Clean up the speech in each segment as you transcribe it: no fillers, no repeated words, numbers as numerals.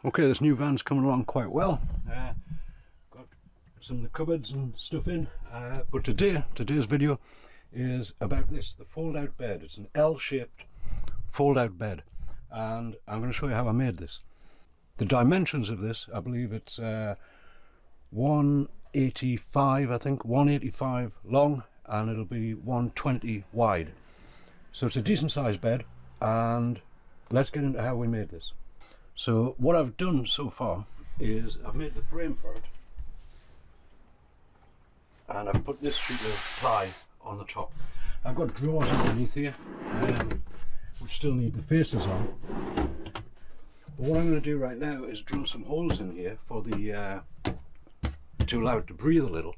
Okay, this new van's coming along quite well. Got some of the cupboards and stuff in, but today's video is about this, the fold-out bed. It's an L-shaped fold-out bed, and I'm going to show you how I made this. The dimensions of this, I believe it's 185, I think, 185 long, and it'll be 120 wide. So it's a decent sized bed, and let's get into how we made this. So what I've done so far is I've made the frame for it, and I've put this sheet of ply on the top. I've got drawers underneath here, which still need the faces on. But what I'm going to do right now is drill some holes in here for the to allow it to breathe a little.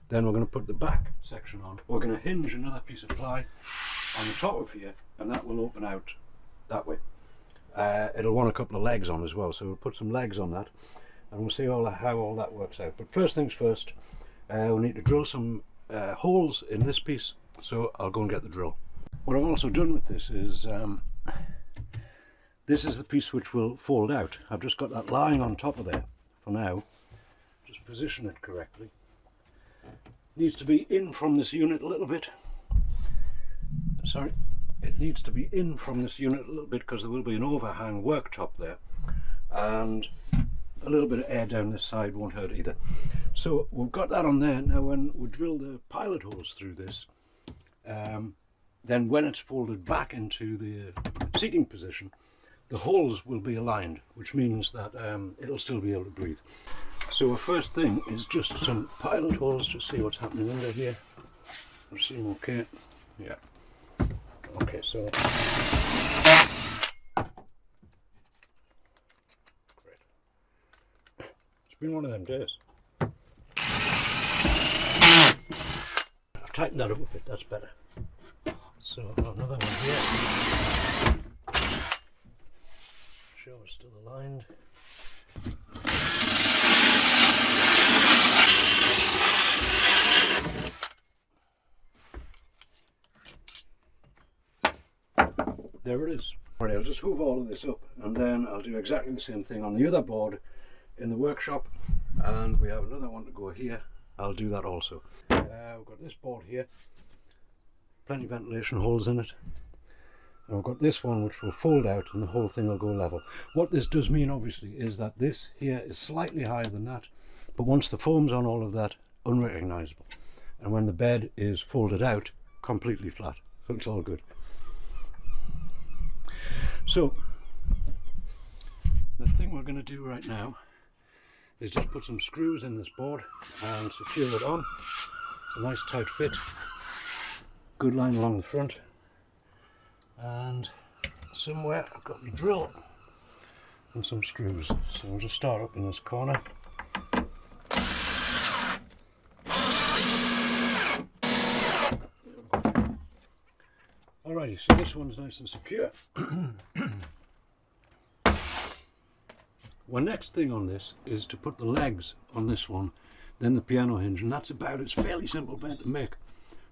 Then we're going to put the back section on. We're going to hinge another piece of ply on the top of here, and that will open out that way. It'll want a couple of legs on as well, so we'll put some legs on that, and we'll see how all that works out. But first things first, we'll need to drill some holes in this piece, so I'll go and get the drill. What I've also done with this is this is the piece which will fold out. I've just got that lying on top of there for now. Just position it correctly. Needs to be in from this unit a little bit. Sorry. It needs to be in from this unit a little bit because there will be an overhang worktop there, and a little bit of air down this side won't hurt either. So we've got that on there. Now when we drill the pilot holes through this, then when it's folded back into the seating position, the holes will be aligned, which means that it'll still be able to breathe. So our first thing is just some pilot holes to see what's happening under here. We'll see them okay. Yeah. Okay, so great. It's been one of them days. I've tightened that up a bit, that's better. So another one here. Sure it's still aligned. There it is. Alright, I'll just hoover all of this up, and then I'll do exactly the same thing on the other board in the workshop, and we have another one to go here. I'll do that also. We've got this board here, plenty of ventilation holes in it, and we've got this one which will fold out and the whole thing will go level. What this does mean obviously is that this here is slightly higher than that, but once the foam's on all of that, unrecognisable, and when the bed is folded out, completely flat, so it's all good. So the thing we're going to do right now is just put some screws in this board and secure it on. A nice tight fit, good line along the front, and somewhere I've got my drill and some screws. So we'll just start up in this corner. Alrighty, so this one's nice and secure. Well, next thing on this is to put the legs on this one, then the piano hinge, and that's about it. It's a fairly simple bed to make.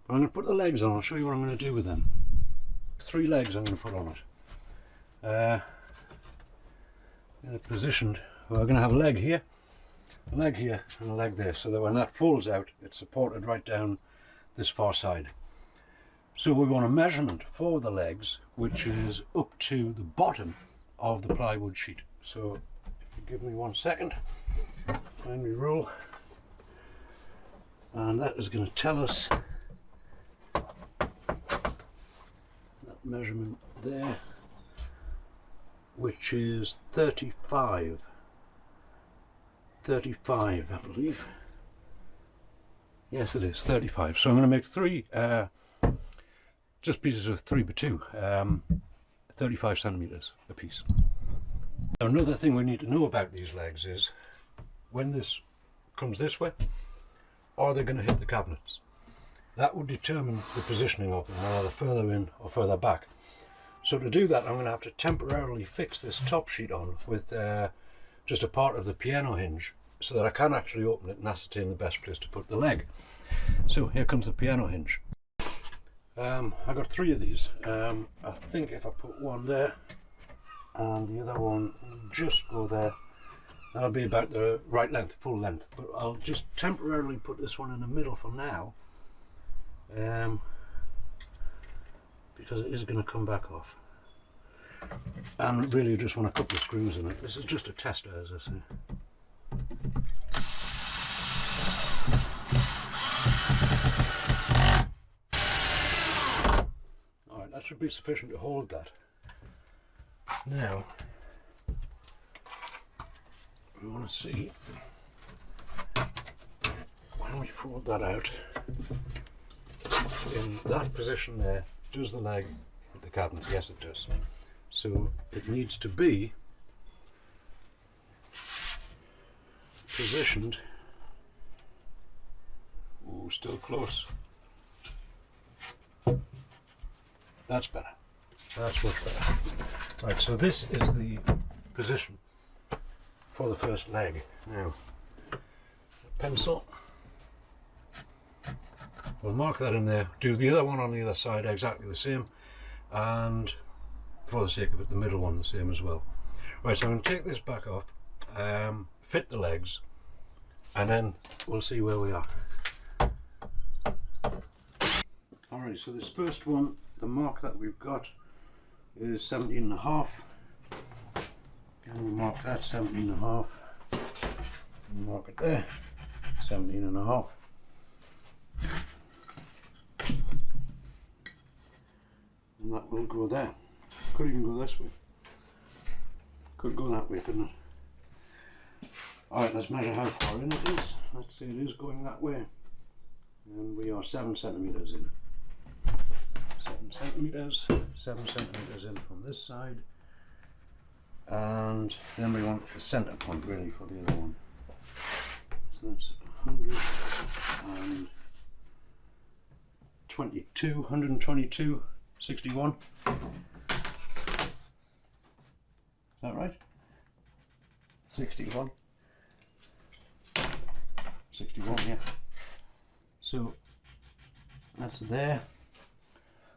But I'm going to put the legs on. I'll show you what I'm going to do with them. 3 legs I'm going to put on it. In a positioned, we're going to have a leg here, and a leg there, so that when that folds out, it's supported right down this far side. So we want a measurement for the legs, which is up to the bottom of the plywood sheet. So if you give me 1 second, find my rule, and that is going to tell us that measurement there, which is 35, I believe. Yes, it is 35. So I'm going to make 3 just pieces of 3x2, 35 centimeters a piece. Now, another thing we need to know about these legs is when this comes this way, are they going to hit the cabinets? That would determine the positioning of them, either further in or further back. So to do that, I'm going to have to temporarily fix this top sheet on with just a part of the piano hinge, so that I can actually open it and ascertain the best place to put the leg. So here comes the piano hinge. I got 3 of these. I think if I put one there and the other one will just go there. That'll be about the right length, full length, but I'll just temporarily put this one in the middle for now, because it is going to come back off, and really you just want a couple of screws in it. This is just a tester, as I say. Alright, that should be sufficient to hold that. Now we want to see, when we fold that out, in that position there, does the leg hit the cabinet? Yes, it does. So it needs to be positioned, oh, still close. That's better. That's much better. Right, so this is the position for the first leg. Now, a pencil. We'll mark that in there. Do the other one on the other side exactly the same, and for the sake of it, the middle one the same as well. Right, so I'm going to take this back off, fit the legs, and then we'll see where we are. Alright, so this first one, the mark that we've got is 17.5. And we'll mark that 17.5. Mark it there, 17.5. And that will go there. Could even go this way. Could go that way, couldn't it? Alright, let's measure how far in it is. Let's say it is going that way. And we are 7 centimeters in. 7 centimeters in from this side. And then we want the center point really for the other one. So that's 122, 61. Is that right? 61. 61, yeah. So that's there.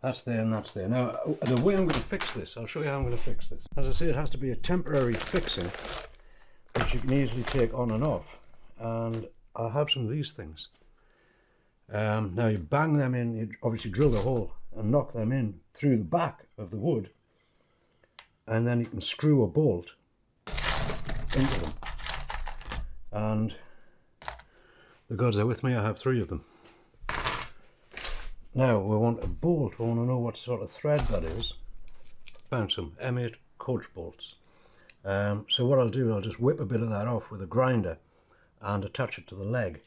That's there and that's there. Now, the way I'm going to fix this, I'll show you how I'm going to fix this. As I say, it has to be a temporary fixing, which you can easily take on and off. And I have some of these things. Now you bang them in, you obviously drill the hole and knock them in through the back of the wood, and then you can screw a bolt into them. And the gods are with me, I have 3 of them. Now we want a bolt, we want to know what sort of thread that is. Found some M8 coach bolts. So what I'll do, I'll just whip a bit of that off with a grinder and attach it to the leg.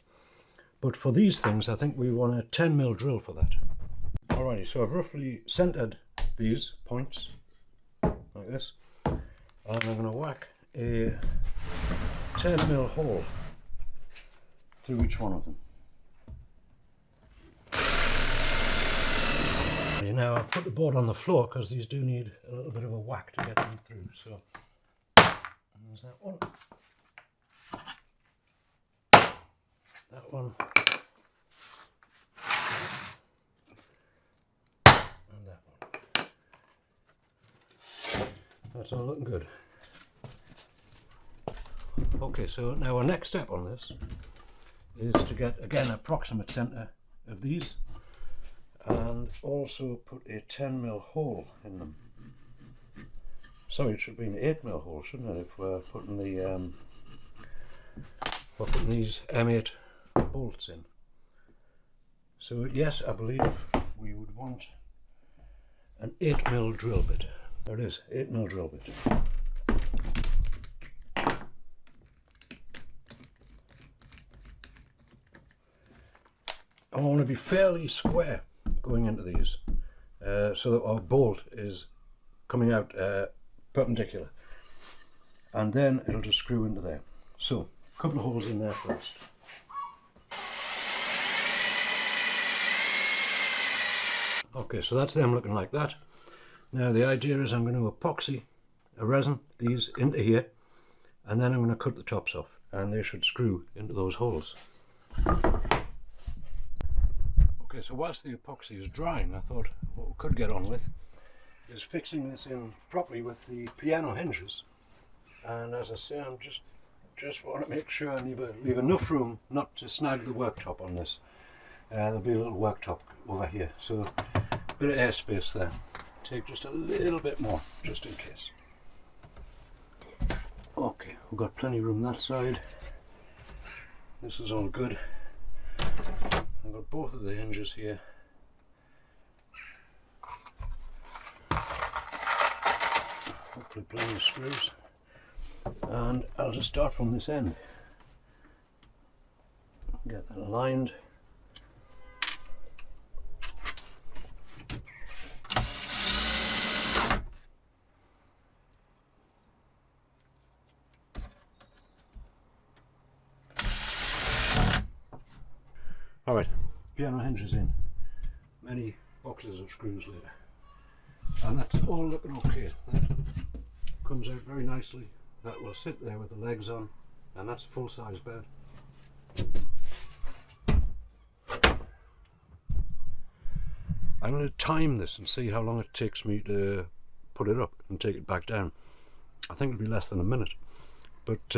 But for these things I think we want a 10mm drill for that. Alrighty, so I've roughly centered these points like this, and I'm going to whack a 10mm hole through each one of them. Now I've put the board on the floor because these do need a little bit of a whack to get them through. So there's that one, that one, and that one. That's all looking good. Okay, so now our next step on this is to get, again, approximate centre of these, and also put a 10mm hole in them. Sorry, it should be an 8mm hole, shouldn't it, if we're putting the these M8 bolts in. So yes, I believe we would want an 8mm drill bit. There it is, 8mm drill bit. I want to be fairly square going into these, so that our bolt is coming out perpendicular, and then it'll just screw into there. So a couple of holes in there first. Okay, so that's them looking like that. Now the idea is I'm going to epoxy a resin these into here, and then I'm going to cut the tops off, and they should screw into those holes. Okay, so whilst the epoxy is drying, I thought what we could get on with is fixing this in properly with the piano hinges. And as I say, I'm just want to make sure I leave enough room not to snag the worktop on this. There'll be a little worktop over here, so a bit of airspace there. Take just a little bit more, just in case. Okay, we've got plenty of room that side. This is all good. I've got both of the hinges here. Hopefully plenty of screws. And I'll just start from this end. Get that aligned. Alright, piano hinges in. Many boxes of screws later. And that's all looking okay. That comes out very nicely. That will sit there with the legs on, and that's a full-size bed. I'm going to time this and see how long it takes me to put it up and take it back down. I think it'll be less than a minute. But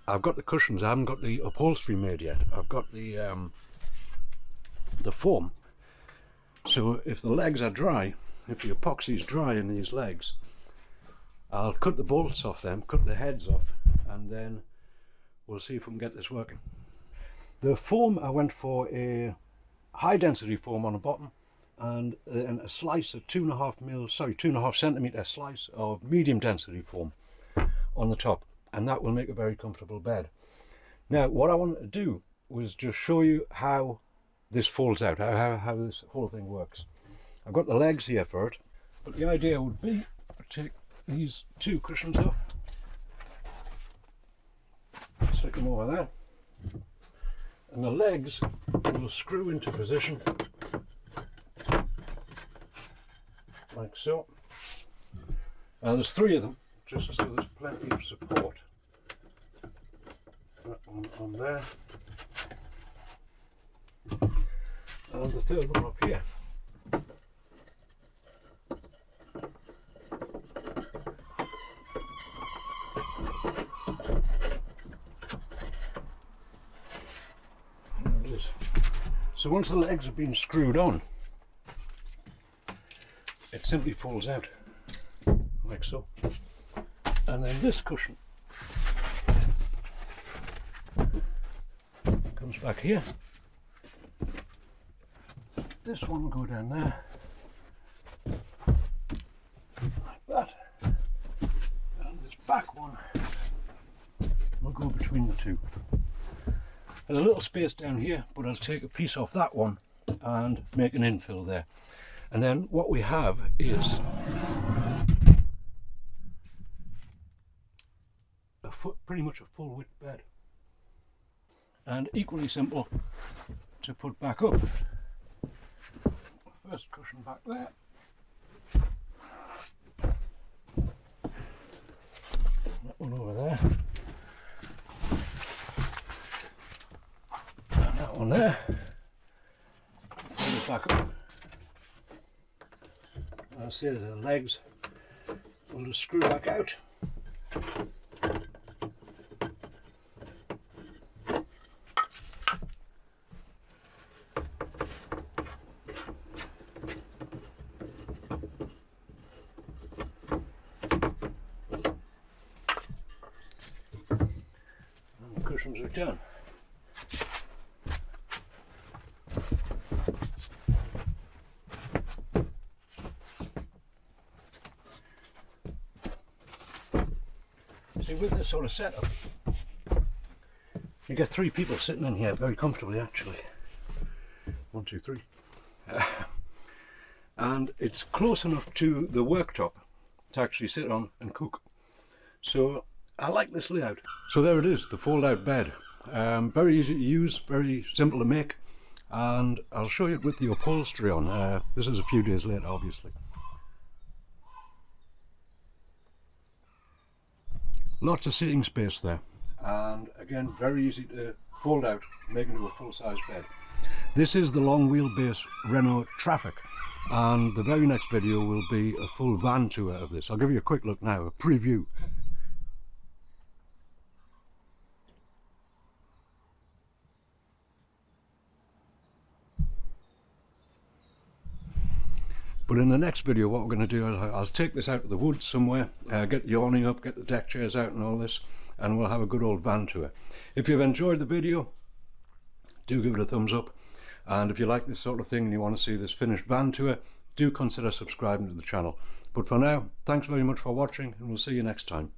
I've got the cushions. I haven't got the upholstery made yet. I've got the foam. So if the legs are dry, if the epoxy is dry in these legs, I'll cut the bolts off them, cut the heads off, and then we'll see if we can get this working. The foam, I went for a high density foam on the bottom and a slice of 2.5 centimetre slice of medium density foam on the top, and that will make a very comfortable bed. Now what I wanted to do was just show you how this folds out, how this whole thing works. I've got the legs here for it, but the idea would be to take these two cushions off, stick them over there, and the legs will screw into position like so. Now there's three of them, just so there's plenty of support. That one on there, and the third one up here. So once the legs have been screwed on, it simply folds out like so. And then this cushion comes back here. This one will go down there like that, and this back one will go between the two. There's a little space down here, but I'll take a piece off that one and make an infill there. And then what we have is pretty much a full width bed, and equally simple to put back up. First cushion back there, that one over there, and that one there. Fold it back up. I'll see that the legs will just screw back out. And the cushions are done. See, with this sort of setup, you get three people sitting in here very comfortably, actually. 1, 2, 3. And it's close enough to the worktop to actually sit on and cook. So I like this layout. So there it is, the fold out bed. Very easy to use, very simple to make, and I'll show you it with the upholstery on. This is a few days later, obviously. Lots of sitting space there, and again very easy to fold out, make into a full-size bed. This is the long wheelbase Renault Traffic, and the very next video will be a full van tour of this. I'll give you a quick look now, a preview. But in the next video, what we're going to do is I'll take this out of the woods somewhere, get the awning up, get the deck chairs out and all this, and we'll have a good old van tour. If you've enjoyed the video, do give it a thumbs up, and if you like this sort of thing and you want to see this finished van tour, do consider subscribing to the channel. But for now, thanks very much for watching, and we'll see you next time.